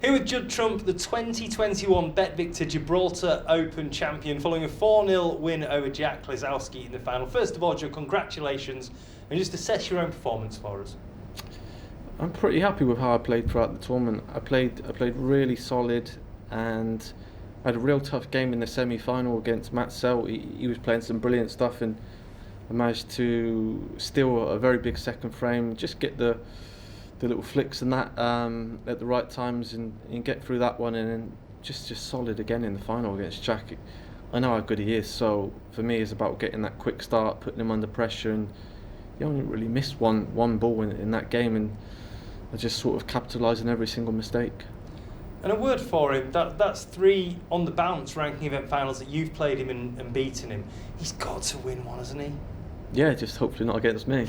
Here with Judd Trump, the 2021 BetVictor Gibraltar Open champion, following a 4-0 win over Jack Lisowski in the final. First of all, Judd, congratulations, and just assess your own performance for us. I'm pretty happy with how I played throughout the tournament. I played really solid, and I had a real tough game in the semi-final against Matt Selt. He was playing some brilliant stuff, and I managed to steal a very big second frame, just get the little flicks and that at the right times and get through that one, and then just solid again in the final against Jack. I know how good he is, so for me it's about getting that quick start, putting him under pressure, and he only really missed one ball in that game, and I just sort of capitalised on every single mistake. And a word for him, that's 3 on the bounce ranking event finals that you've played him and beaten him. He's got to win one, hasn't he? Yeah, just hopefully not against me.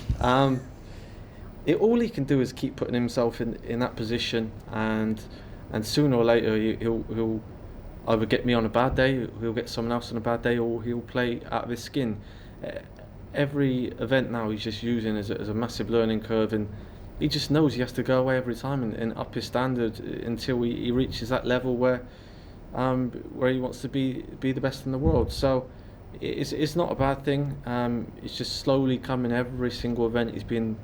All he can do is keep putting himself in that position, and sooner or later he'll either get me on a bad day, he'll get someone else on a bad day, or he'll play out of his skin. Every event now he's just using as a massive learning curve, and he just knows he has to go away every time and up his standard until he reaches that level where he wants to be the best in the world. So it's not a bad thing. It's just slowly coming every single event. He's been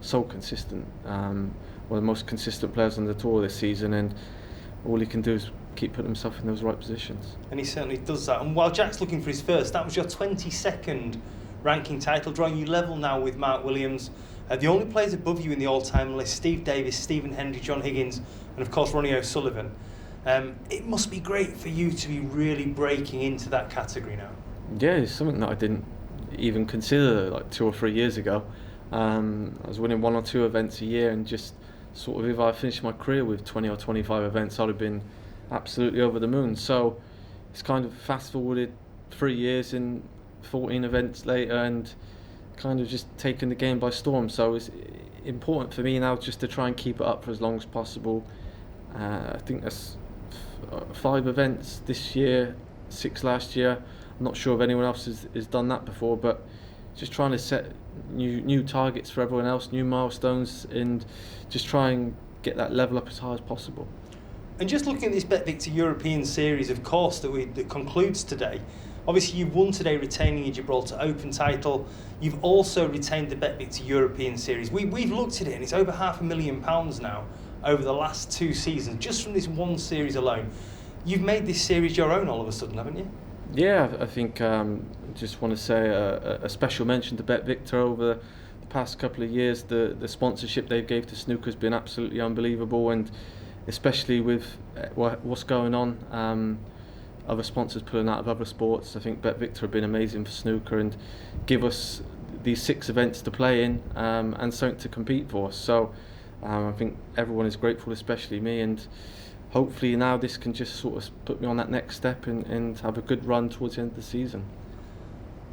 so consistent, one of the most consistent players on the tour this season, and all he can do is keep putting himself in those right positions. And he certainly does that. And while Jack's looking for his first, that was your 22nd ranking title, drawing you level now with Mark Williams. The only players above you in the all-time list: Steve Davis, Stephen Hendry, John Higgins, and of course Ronnie O'Sullivan. It must be great for you to be really breaking into that category now. Yeah, it's something that I didn't even consider like 2 or 3 years ago. I was winning 1 or 2 events a year, and just sort of, if I finished my career with 20 or 25 events, I'd have been absolutely over the moon. So it's kind of fast forwarded 3 years and 14 events later, and kind of just taken the game by storm. So it's important for me now just to try and keep it up for as long as possible. I think that's 5 events this year, 6 last year. I'm not sure if anyone else has done that before, but just trying to set new targets for everyone else, new milestones, and just try and get that level up as high as possible. And just looking at this BetVictor European Series, of course, that concludes today. Obviously, you've won today, retaining your Gibraltar Open title. You've also retained the BetVictor European Series. We've looked at it, and it's over £500,000 now over the last 2 seasons, just from this one series alone. You've made this series your own all of a sudden, haven't you? Yeah, I think just want to say a special mention to BetVictor over the past couple of years. The sponsorship they gave to snooker has been absolutely unbelievable, and especially with what's going on, other sponsors pulling out of other sports. I think BetVictor have been amazing for snooker and give us these 6 events to play in and something to compete for. So I think everyone is grateful, especially me, and hopefully now this can just sort of put me on that next step and have a good run towards the end of the season.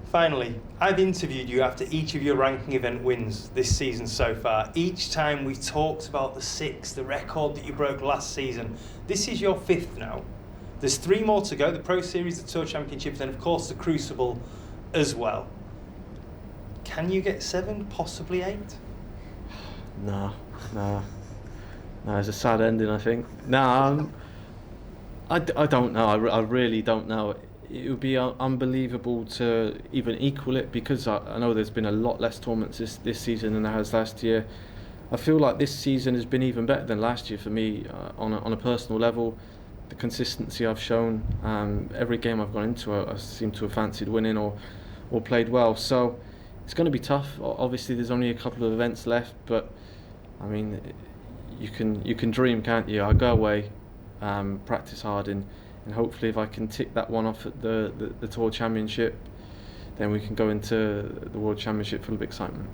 Finally, I've interviewed you after each of your ranking event wins this season so far. Each time we've talked about the 6, the record that you broke last season. This is your 5th now. There's 3 more to go: the Pro Series, the Tour Championship, and of course the Crucible as well. Can you get 7, possibly 8? No, it's a sad ending, I think. No, I don't know. I really don't know. It would be unbelievable to even equal it, because I know there's been a lot less tournaments this season than there has last year. I feel like this season has been even better than last year for me on a personal level. The consistency I've shown, every game I've gone into, I seem to have fancied winning or played well. So it's going to be tough. Obviously, there's only a couple of events left, but I mean, you can dream, can't you? I go away, practice hard, and hopefully if I can tick that one off at the Tour Championship, then we can go into the World Championship full of excitement.